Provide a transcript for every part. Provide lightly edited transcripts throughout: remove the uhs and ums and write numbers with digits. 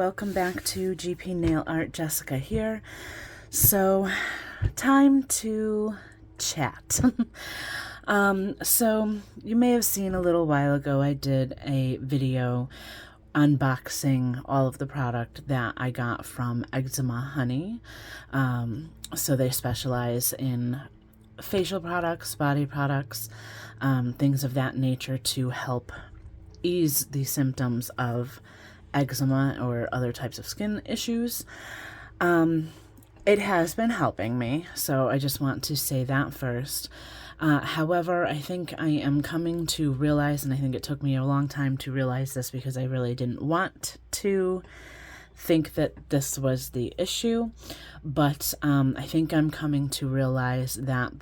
welcome back to GP Nail Art. Jessica here. So, time to chat. So you may have seen a little while ago I did a video unboxing all of the product that I got from Eczema Honey. So they specialize in facial products, body products, things of that nature to help ease the symptoms of eczema or other types of skin issues. It has been helping me, so I just want to say that first. However, I think I am coming to realize, and I think it took me a long time to realize this because I really didn't want to think that this was the issue, but I think I'm coming to realize that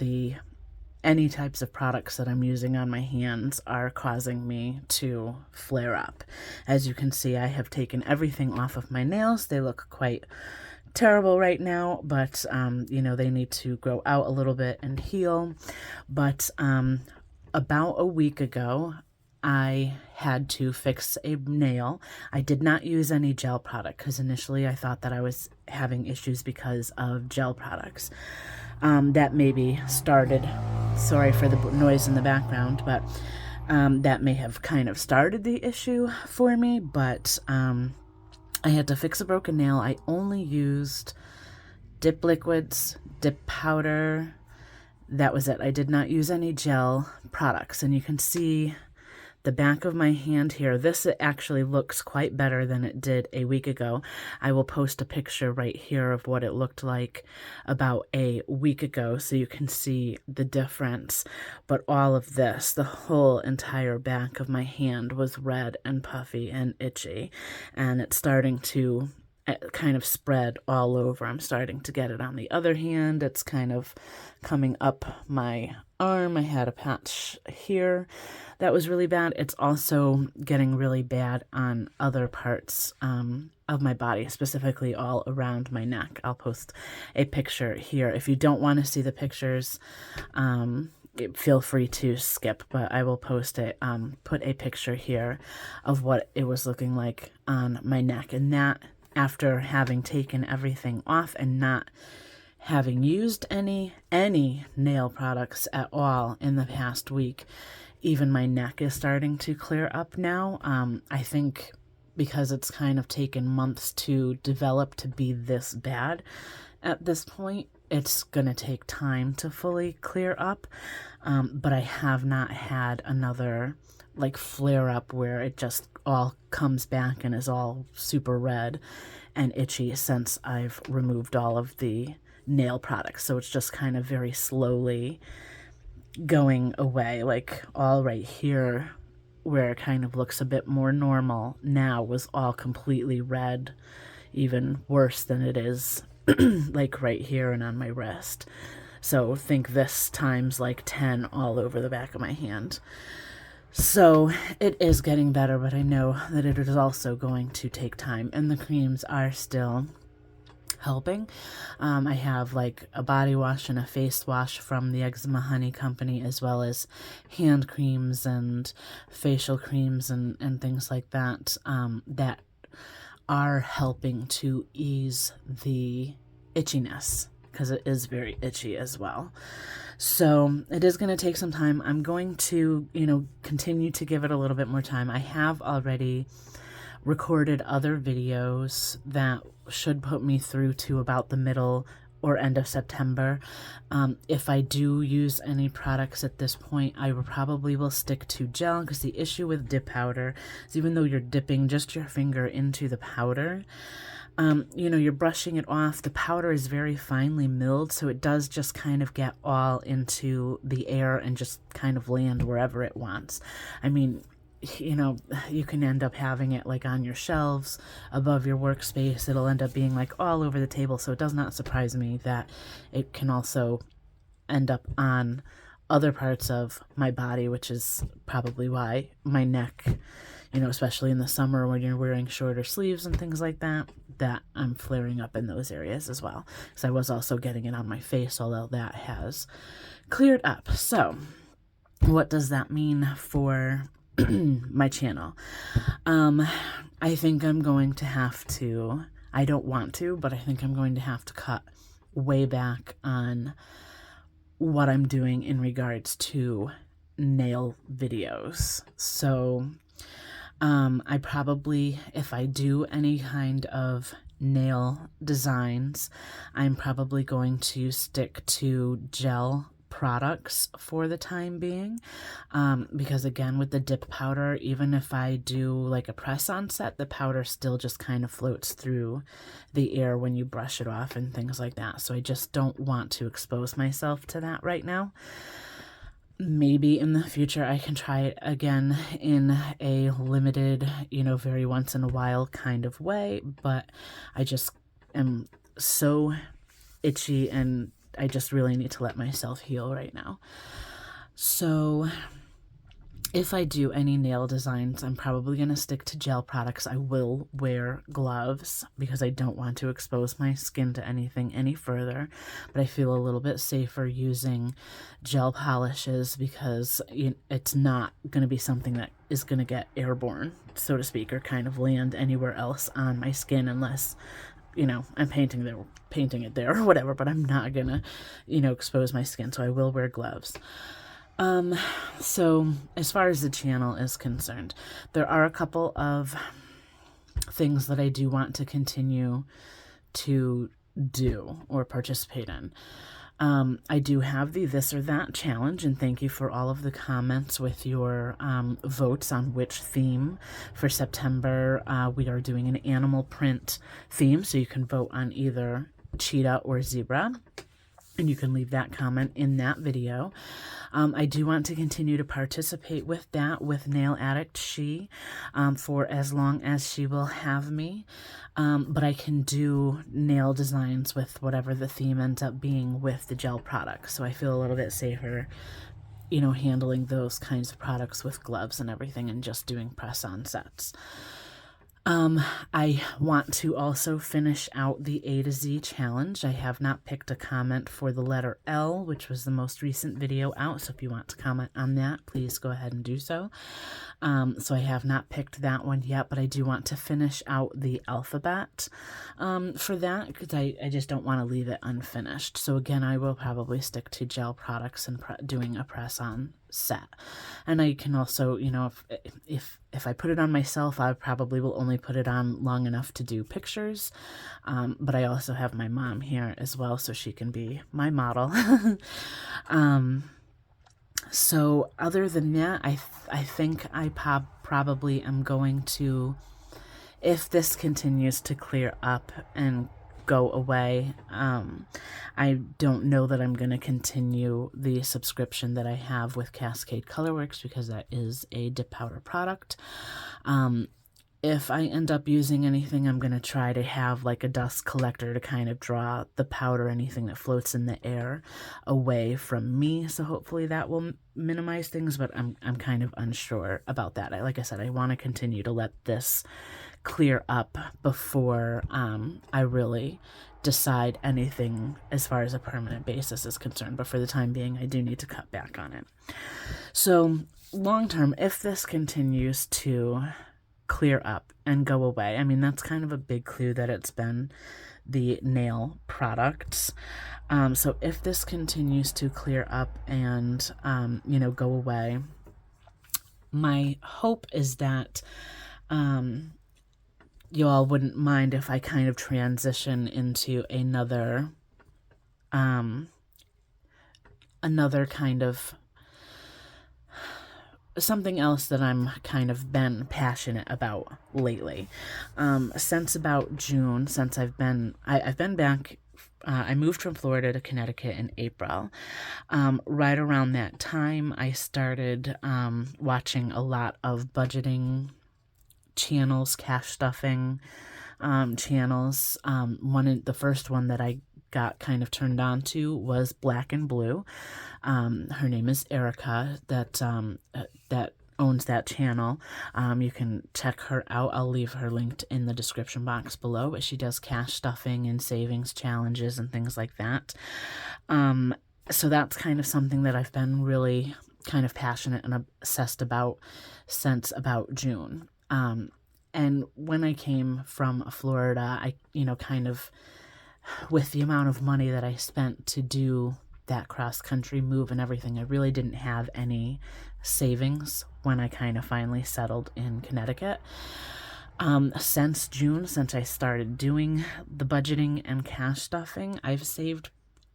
any types of products that I'm using on my hands are causing me to flare up. As you can see, I have taken everything off of my nails. They look quite terrible right now, but you know, they need to grow out a little bit and heal. But about a week ago, I had to fix a nail. I did not use any gel product because initially I thought that I was having issues because of gel products. That maybe started, sorry for the noise in the background, but that may have kind of started the issue for me, but I had to fix a broken nail. I only used dip liquids, dip powder. That was it. I did not use any gel products, and you can see the back of my hand here. This actually looks quite better than it did a week ago. I will post a picture right here of what it looked like about a week ago so you can see the difference. But all of this, the whole entire back of my hand was red and puffy and itchy, and it's starting to kind of spread all over. I'm starting to get it on the other hand. It's kind of coming up my arm. I had a patch here that was really bad. It's also getting really bad on other parts of my body, specifically all around my neck. I'll post a picture here. If you don't want to see the pictures, feel free to skip, but I will post it, put a picture here of what it was looking like on my neck. And that, after having taken everything off and not having used any nail products at all in the past week, even my neck is starting to clear up now. I think because it's kind of taken months to develop to be this bad at this point, it's going to take time to fully clear up. But I have not had another like flare up where it just all comes back and is all super red and itchy since I've removed all of the nail products. So it's just kind of very slowly going away. Like all right here where it kind of looks a bit more normal now was all completely red, even worse than it is like right here and on my wrist. So think this times like 10 all over the back of my hand. So it is getting better, but I know that it is also going to take time, and the creams are still helping. I have like a body wash and a face wash from the Eczema Honey company, as well as hand creams and facial creams and things like that, that are helping to ease the itchiness, because it is very itchy as well. So it is going to take some time. I'm going to, continue to give it a little bit more time. I have already recorded other videos that should put me through to about the middle or end of September. If I do use any products at this point, I probably will stick to gel, because the issue with dip powder is even though you're dipping just your finger into the powder, you're brushing it off. The powder is very finely milled, so it does just kind of get all into the air and just kind of land wherever it wants. I mean, you can end up having it like on your shelves above your workspace. It'll end up being like all over the table, so it does not surprise me that it can also end up on other parts of my body, which is probably why my neck, especially in the summer when you're wearing shorter sleeves and things like that, that I'm flaring up in those areas as well. Because I was also getting it on my face, although that has cleared up. So what does that mean for my channel. I think I'm going to have to, I don't want to, but I think I'm going to have to cut way back on what I'm doing in regards to nail videos. So I probably, if I do any kind of nail designs, I'm probably going to stick to gel products for the time being, because again, with the dip powder, even if I do like a press-on set, the powder still just kind of floats through the air when you brush it off and things like that. So I just don't want to expose myself to that right now. Maybe in the future I can try it again in a limited, very once in a while kind of way, but I just am so itchy and I just really need to let myself heal right now. So if I do any nail designs, I'm probably going to stick to gel products. I will wear gloves because I don't want to expose my skin to anything any further, but I feel a little bit safer using gel polishes because it's not going to be something that is going to get airborne, so to speak, or kind of land anywhere else on my skin unless I'm painting it there or whatever, but I'm not gonna, expose my skin, so I will wear gloves. So as far as the channel is concerned, there are a couple of things that I do want to continue to do or participate in. I do have the This or That challenge, and thank you for all of the comments with your votes on which theme for September. We are doing an animal print theme, so you can vote on either cheetah or zebra, and you can leave that comment in that video. I do want to continue to participate with that with Nail Addict She for as long as she will have me. But I can do nail designs with whatever the theme ends up being with the gel products. So I feel a little bit safer, handling those kinds of products with gloves and everything and just doing press-on sets. I want to also finish out the A to Z challenge. I have not picked a comment for the letter L, which was the most recent video out. So if you want to comment on that, please go ahead and do so. So I have not picked that one yet, but I do want to finish out the alphabet for that because I just don't want to leave it unfinished. So again, I will probably stick to gel products and doing a press-on set. And I can also, if I put it on myself, I probably will only put it on long enough to do pictures. But I also have my mom here as well, so she can be my model. So other than that, I think I probably am going to, if this continues to clear up and go away, I don't know that I'm going to continue the subscription that I have with Cascade Colorworks because that is a dip powder product. If I end up using anything, I'm going to try to have like a dust collector to kind of draw the powder, anything that floats in the air, away from me. So hopefully that will minimize things, but I'm kind of unsure about that. Like I said, I want to continue to let this clear up before I really decide anything as far as a permanent basis is concerned. But for the time being, I do need to cut back on it. So long term, if this continues to clear up and go away, I mean, that's kind of a big clue that it's been the nail products. So if this continues to clear up and, go away, my hope is that you all wouldn't mind if I kind of transition into another kind of something else that I'm kind of been passionate about lately. Since about June, since I've been back, I moved from Florida to Connecticut in April. Right around that time, I started watching a lot of budgeting channels, cash stuffing channels. The first one that I got kind of turned on to was Black and Blue. Her name is Erica that owns that channel. You can check her out. I'll leave her linked in the description box below, but she does cash stuffing and savings challenges and things like that. So that's kind of something that I've been really kind of passionate and obsessed about since about June. And when I came from Florida, I, kind of, with the amount of money that I spent to do that cross-country move and everything, I really didn't have any savings when I kind of finally settled in Connecticut. Since June, since I started doing the budgeting and cash stuffing, I've saved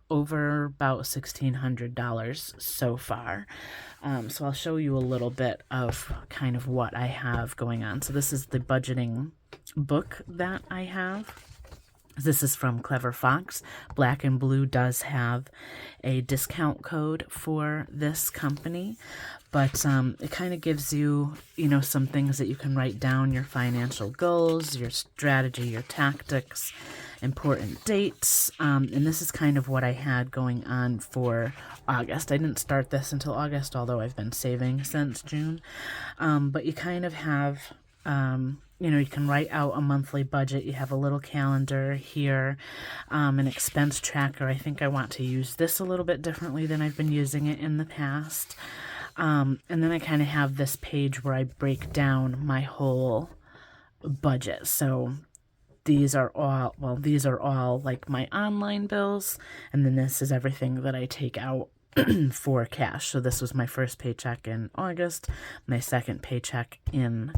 over about $1,600 so far. So I'll show you a little bit of kind of what I have going on. So this is the budgeting book that I have. This is from Clever Fox. Black and Blue does have a discount code for this company, but it kind of gives you, some things that you can write down, your financial goals, your strategy, your tactics, important dates, and this is kind of what I had going on for August. I didn't start this until August, although I've been saving since June, but you kind of have, you can write out a monthly budget. You have a little calendar here, an expense tracker. I think I want to use this a little bit differently than I've been using it in the past. And then I kind of have this page where I break down my whole budget. So these are all like my online bills, and then this is everything that I take out for cash. So this was my first paycheck in August, my second paycheck in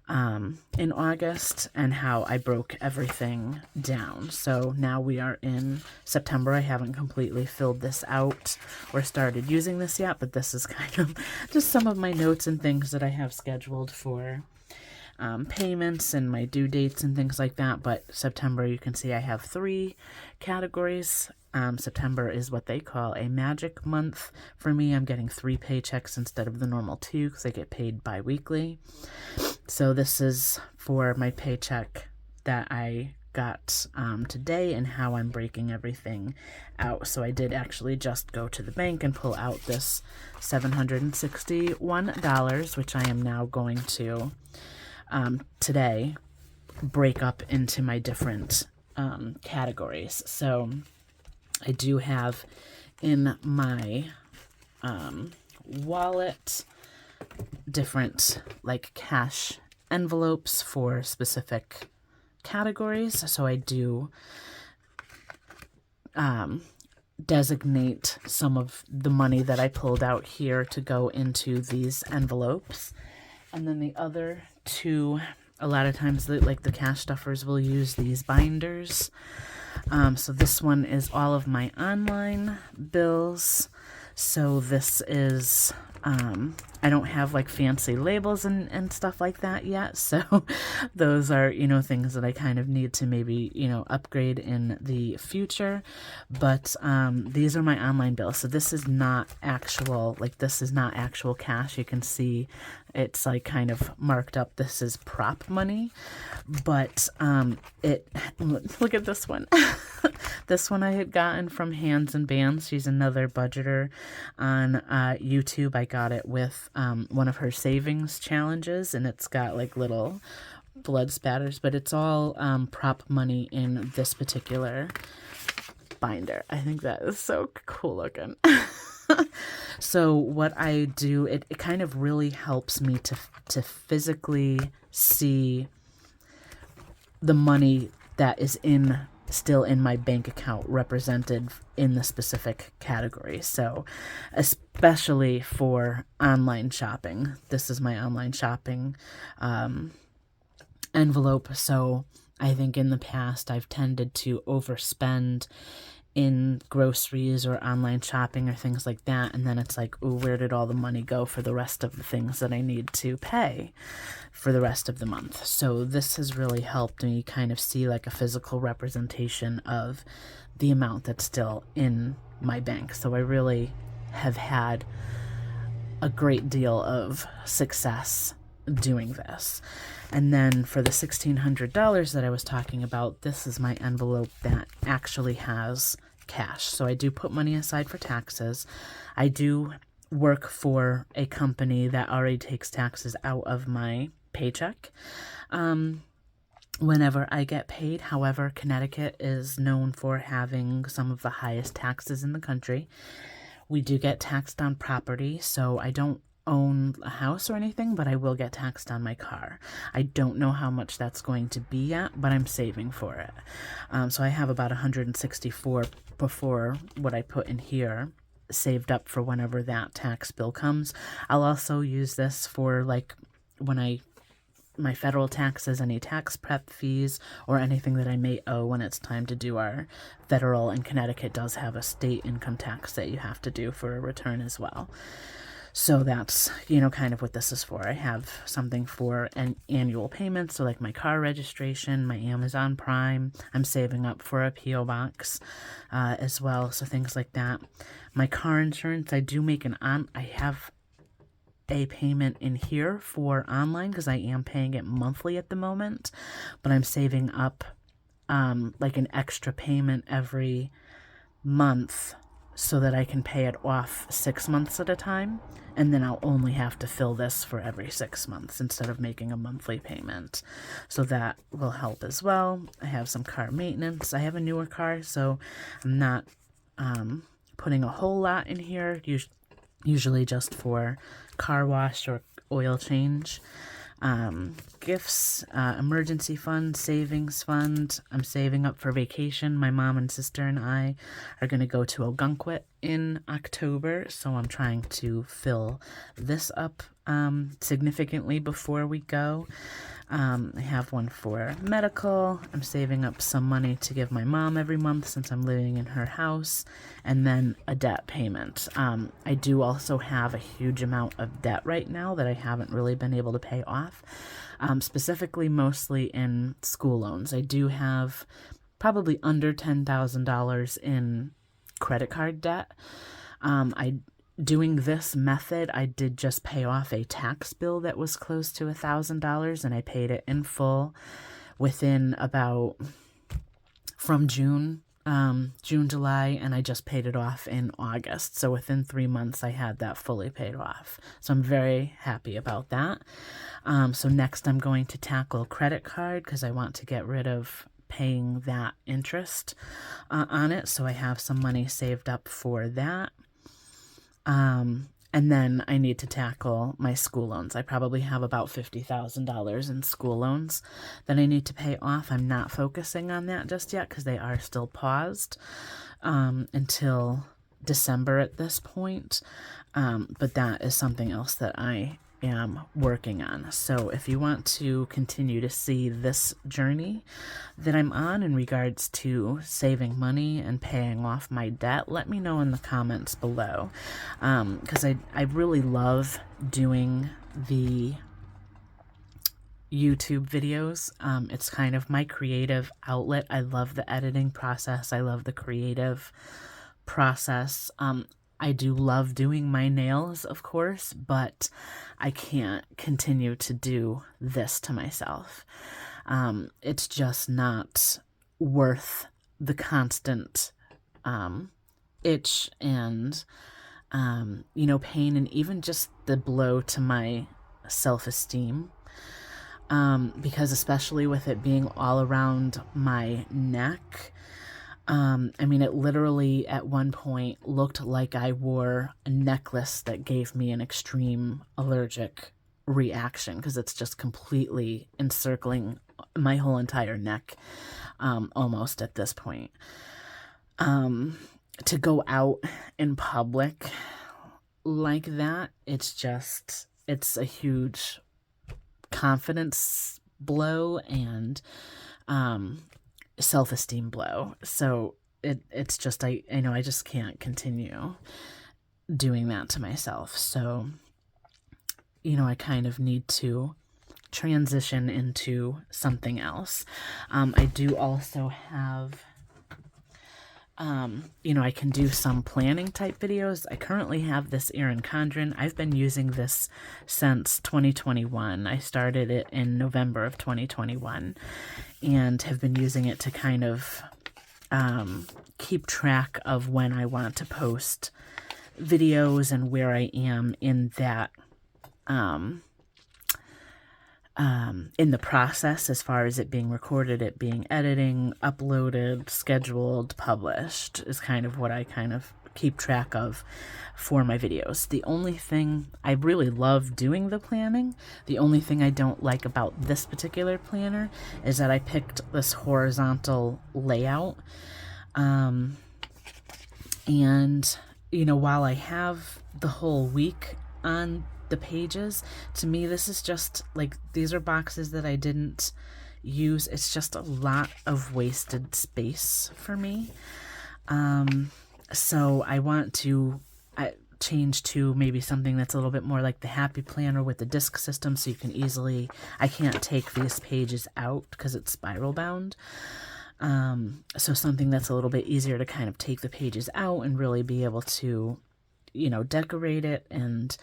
August, and how I broke everything down. So now we are in September. I haven't completely filled this out or started using this yet, but this is kind of just some of my notes and things that I have scheduled for payments and my due dates and things like that. But September, you can see I have 3 categories. September is what they call a magic month for me. I'm getting 3 paychecks instead of the normal 2 because I get paid bi-weekly. So this is for my paycheck that I got today and how I'm breaking everything out. So I did actually just go to the bank and pull out this $761, which I am now going to today break up into my different categories. So I do have in my wallet different like cash envelopes for specific categories. So I do designate some of the money that I pulled out here to go into these envelopes. And then the other 2, a lot of times like the cash stuffers will use these binders. So this one is all of my online bills. So this is, I don't have like fancy labels and stuff like that yet. So those are, things that I kind of need to maybe, upgrade in the future. But these are my online bills. So this is not actual, actual cash. You can see it's like kind of marked up. This is prop money. But look at this one. This one I had gotten from Hands and Bands. She's another budgeter on YouTube. I got it with one of her savings challenges, and it's got like little blood spatters, but it's all prop money in this particular binder. I think that is so cool looking. So what I do, it kind of really helps me to physically see the money that is still in my bank account represented in the specific category. So especially for online shopping, this is my online shopping envelope. So I think in the past I've tended to overspend in groceries or online shopping or things like that, and then it's like, ooh, where did all the money go for the rest of the things that I need to pay for the rest of the month? So this has really helped me kind of see like a physical representation of the amount that's still in my bank. So I really have had a great deal of success doing this. And then for the $1,600 that I was talking about, this is my envelope that actually has cash. So I do put money aside for taxes. I do work for a company that already takes taxes out of my paycheck whenever I get paid. However, Connecticut is known for having some of the highest taxes in the country, We do get taxed on property, so I don't own a house or anything, but I will get taxed on my car. I don't know how much that's going to be yet, but I'm saving for it. So I have about 164 before what I put in here saved up for whenever that tax bill comes. I'll also use this for like when my federal taxes, any tax prep fees, or anything that I may owe when it's time to do our federal, and Connecticut does have a state income tax that you have to do for a return as well. So that's, kind of what this is for. I have something for an annual payment, so like my car registration, my Amazon Prime. I'm saving up for a P.O. box as well, so things like that. My car insurance, I do make I have a payment in here for online because I am paying it monthly at the moment, but I'm saving up like an extra payment every month so that I can pay it off 6 months at a time, and then I'll only have to fill this for every 6 months instead of making a monthly payment. So that will help as well. I have some car maintenance. I have a newer car, so I'm not putting a whole lot in here, usually just for car wash or oil change. Gifts, emergency fund, savings fund. I'm saving up for vacation. My mom and sister and I are going to go to Ogunquit in October, so I'm trying to fill this up significantly before we go. I have one for medical. I'm saving up some money to give my mom every month since I'm living in her house, and then a debt payment. I do also have a huge amount of debt right now that I haven't really been able to pay off, specifically mostly in school loans. I do have probably under $10,000 in credit card debt. Doing this method, I did just pay off a tax bill that was close to $1,000, and I paid it in full within from June, July, and I just paid it off in August. So within 3 months, I had that fully paid off. So I'm very happy about that. So next I'm going to tackle credit card because I want to get rid of paying that interest on it. So I have some money saved up for that. And then I need to tackle my school loans. I probably have about $50,000 in school loans that I need to pay off. I'm not focusing on that just yet because they are still paused until December at this point. But that is something else that I am working on. So if you want to continue to see this journey that I'm on in regards to saving money and paying off my debt, let me know in the comments below, because I really love doing the YouTube videos. It's kind of my creative outlet. I love the editing process. I love the creative process. I do love doing my nails, of course, but I can't continue to do this to myself. It's just not worth the constant itch and, pain, and even just the blow to my self-esteem. Because especially with it being all around my neck, it literally at one point looked like I wore a necklace that gave me an extreme allergic reaction because it's just completely encircling my whole entire neck, almost at this point. To go out in public like that, it's a huge confidence blow and, self-esteem blow. So it's just, I know I just can't continue doing that to myself. So, I kind of need to transition into something else. I do also have, I can do some planning type videos. I currently have this Erin Condren. I've been using this since 2021. I started it in November of 2021 and have been using it to kind of keep track of when I want to post videos and where I am in that in the process as far as it being recorded, it being editing, uploaded, scheduled, published is kind of what I kind of keep track of for my videos. The only thing, I really love doing the planning. The only thing I don't like about this particular planner is that I picked this horizontal layout. And, you know, while I have the whole week on the pages, to me, this is just like, these are boxes that I didn't use. It's just a lot of wasted space for me. So I want to change to maybe something that's a little bit more like the Happy Planner with the disc system, so you can easily, I can't take these pages out because it's spiral bound. So something that's a little bit easier to kind of take the pages out and really be able to, you know, decorate it and,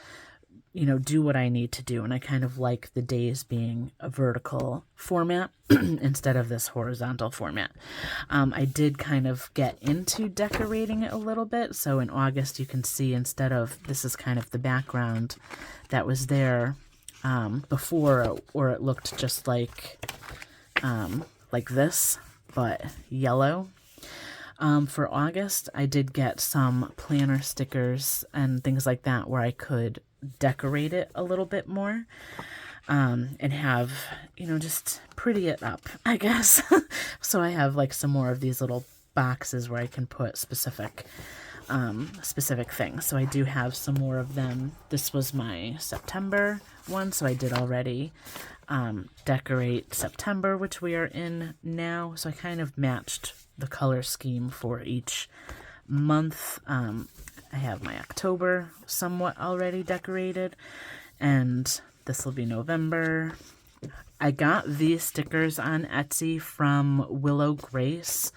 you know, do what I need to do. And I kind of like the days being a vertical format instead of this horizontal format. I did kind of get into decorating it a little bit. So in August, you can see, instead of, this is kind of the background that was there before, or it looked just like this, but yellow. For August, I did get some planner stickers and things like that where I could decorate it a little bit more, and have, you know, just pretty it up, I guess. So I have like some more of these little boxes where I can put specific things. So I do have some more of them. This was my September one, so I did already decorate September, which we are in now. So I kind of matched the color scheme for each month. I have my October somewhat already decorated, and this will be November. I got these stickers on Etsy from Willow Grace,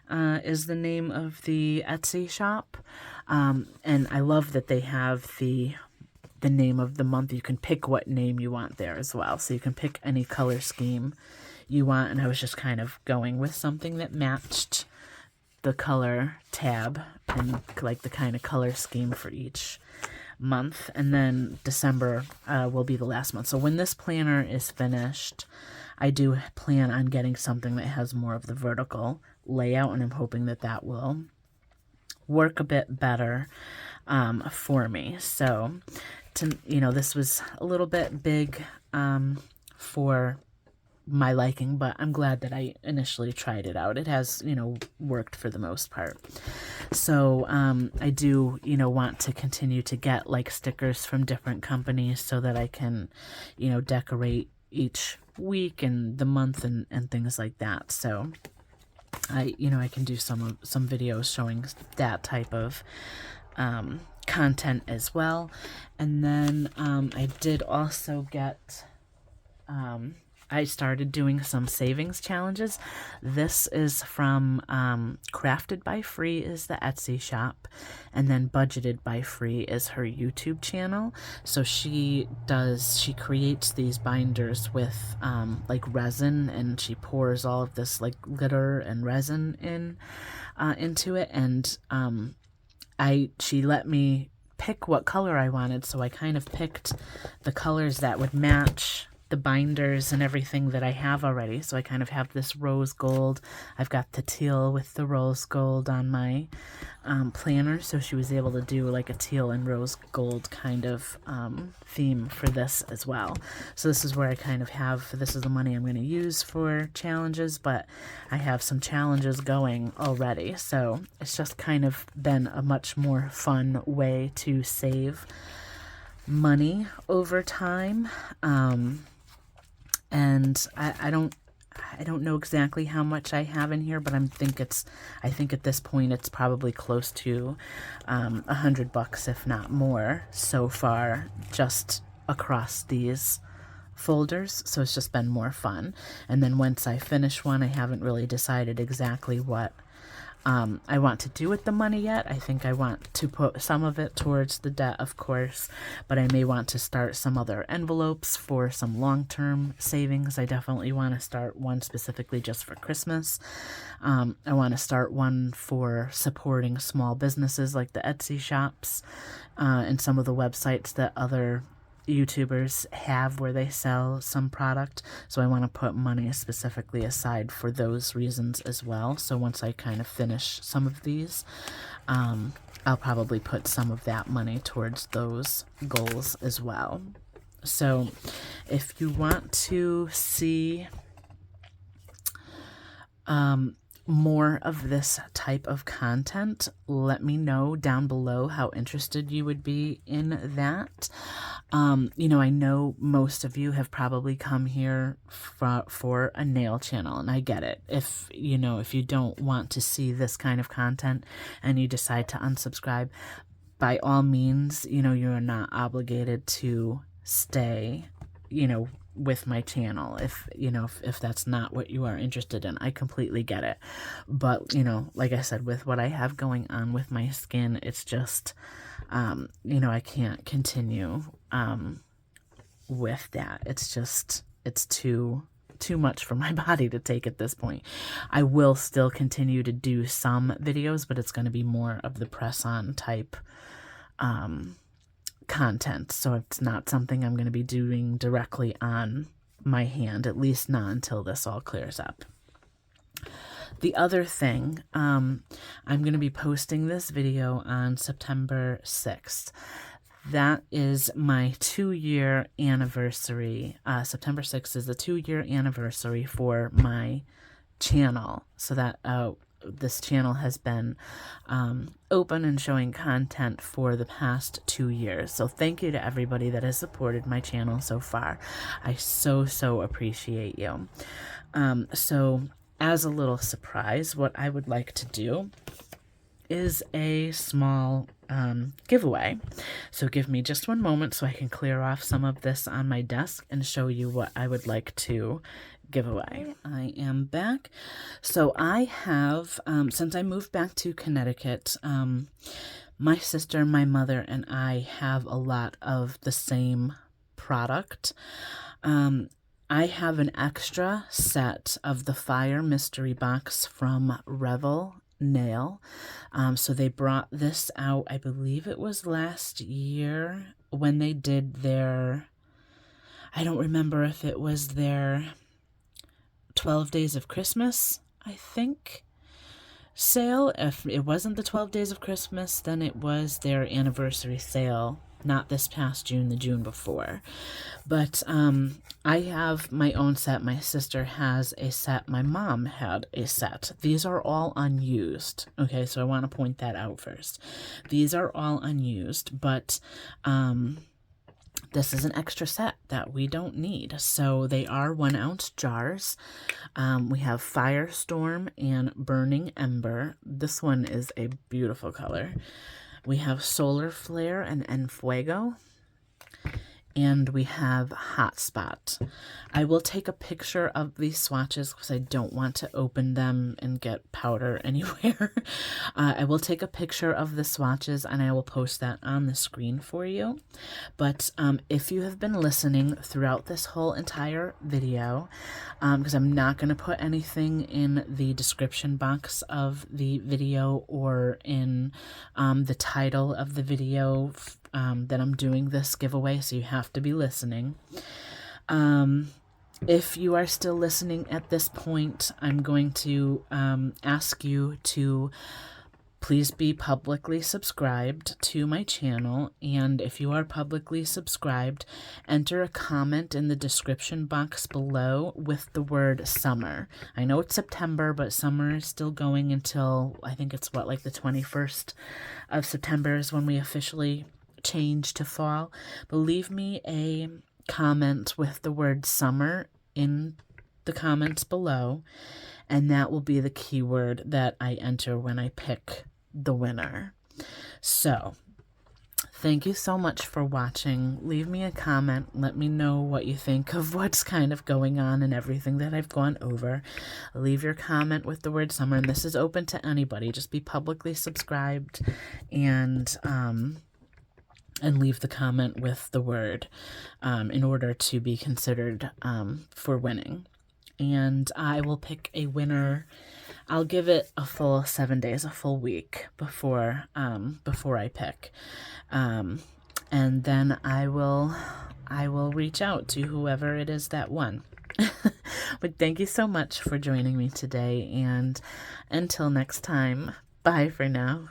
is the name of the Etsy shop. And I love that they have the name of the month. You can pick what name you want there as well. So you can pick any color scheme you want. And I was just kind of going with something that matched the color tab and like the kind of color scheme for each month. And then December will be the last month. So when this planner is finished, I do plan on getting something that has more of the vertical layout, and I'm hoping that that will work a bit better for me. So, you know, this was a little bit big for my liking, but I'm glad that I initially tried it out. It has, you know, worked for the most part. So I do, you know, want to continue to get like stickers from different companies so that I can, you know, decorate each week and the month and things like that. So I can do some videos showing that type of content as well. And then I did also get I started doing some savings challenges. This is from Crafted by Free is the Etsy shop, and then Budgeted by Free is her YouTube channel. So she creates these binders with like resin, and she pours all of this like glitter and resin into it, and she let me pick what color I wanted, so I kind of picked the colors that would match the binders and everything that I have already. So I kind of have this rose gold. I've got the teal with the rose gold on my planner. So she was able to do like a teal and rose gold kind of theme for this as well. So this is where I kind of have, this is the money I'm going to use for challenges, but I have some challenges going already. So it's just kind of been a much more fun way to save money over time. And I don't know exactly how much I have in here, but I think at this point it's probably close to $100, if not more, so far, just across these folders. So it's just been more fun. And then once I finish one, I haven't really decided exactly what I want to do with the money yet. I think I want to put some of it towards the debt, of course, but I may want to start some other envelopes for some long-term savings. I definitely want to start one specifically just for Christmas. I want to start one for supporting small businesses like the Etsy shops and some of the websites that other YouTubers have where they sell some product. So I want to put money specifically aside for those reasons as well. So once I kind of finish some of these, I'll probably put some of that money towards those goals as well. So if you want to see more of this type of content, let me know down below how interested you would be in that. You know, I know most of you have probably come here for a nail channel, and I get it. If, you know, if you don't want to see this kind of content and you decide to unsubscribe, by all means, you know, you're not obligated to stay, you know, with my channel. If, you know, if that's not what you are interested in, I completely get it. But, you know, like I said, with what I have going on with my skin, it's just, you know, I can't continue, with that. It's just, it's too much for my body to take at this point. I will still continue to do some videos, but it's going to be more of the press-on type content. So it's not something I'm going to be doing directly on my hand, at least not until this all clears up. The other thing, I'm going to be posting this video on September 6th. That is my 2-year anniversary. September 6th is the 2-year anniversary for my channel. So that this channel has been open and showing content for the past 2 years. So thank you to everybody that has supported my channel so far. I so appreciate you. So as a little surprise, what I would like to do is a small giveaway. So give me just one moment so I can clear off some of this on my desk and show you what I would like to give away. I am back. So I have, since I moved back to Connecticut, my sister, my mother, and I have a lot of the same product. I have an extra set of the Fire Mystery Box from Revel Nail. So they brought this out, I believe it was last year when they did their, I don't remember if it was their 12 Days of Christmas, I think, sale. If it wasn't the 12 Days of Christmas, then it was their anniversary sale. Not this past June, the June before. But I have my own set. My sister has a set. My mom had a set. These are all unused. Okay, so I want to point that out first. These are all unused, but this is an extra set that we don't need. So they are 1-ounce jars. We have Firestorm and Burning Ember. This one is a beautiful color. We have Solar Flare and Enfuego. And we have Hotspot. I will take a picture of these swatches because I don't want to open them and get powder anywhere. I will take a picture of the swatches and I will post that on the screen for you. But if you have been listening throughout this whole entire video, because I'm not going to put anything in the description box of the video or in the title of the video that I'm doing this giveaway, so you have to be listening. If you are still listening at this point, I'm going to ask you to please be publicly subscribed to my channel, and if you are publicly subscribed, enter a comment in the description box below with the word summer. I know it's September, but summer is still going until, I think it's what, like the 21st of September is when we officially change to fall. But leave me a comment with the word summer in the comments below, and that will be the keyword that I enter when I pick the winner. So thank you so much for watching. Leave me a comment. Let me know what you think of what's kind of going on and everything that I've gone over. Leave your comment with the word summer, and this is open to anybody. Just be publicly subscribed and leave the comment with the word in order to be considered for winning. And I will pick a winner. I'll give it a full 7 days, a full week before I pick. And then I will reach out to whoever it is that won. But thank you so much for joining me today, and until next time, bye for now.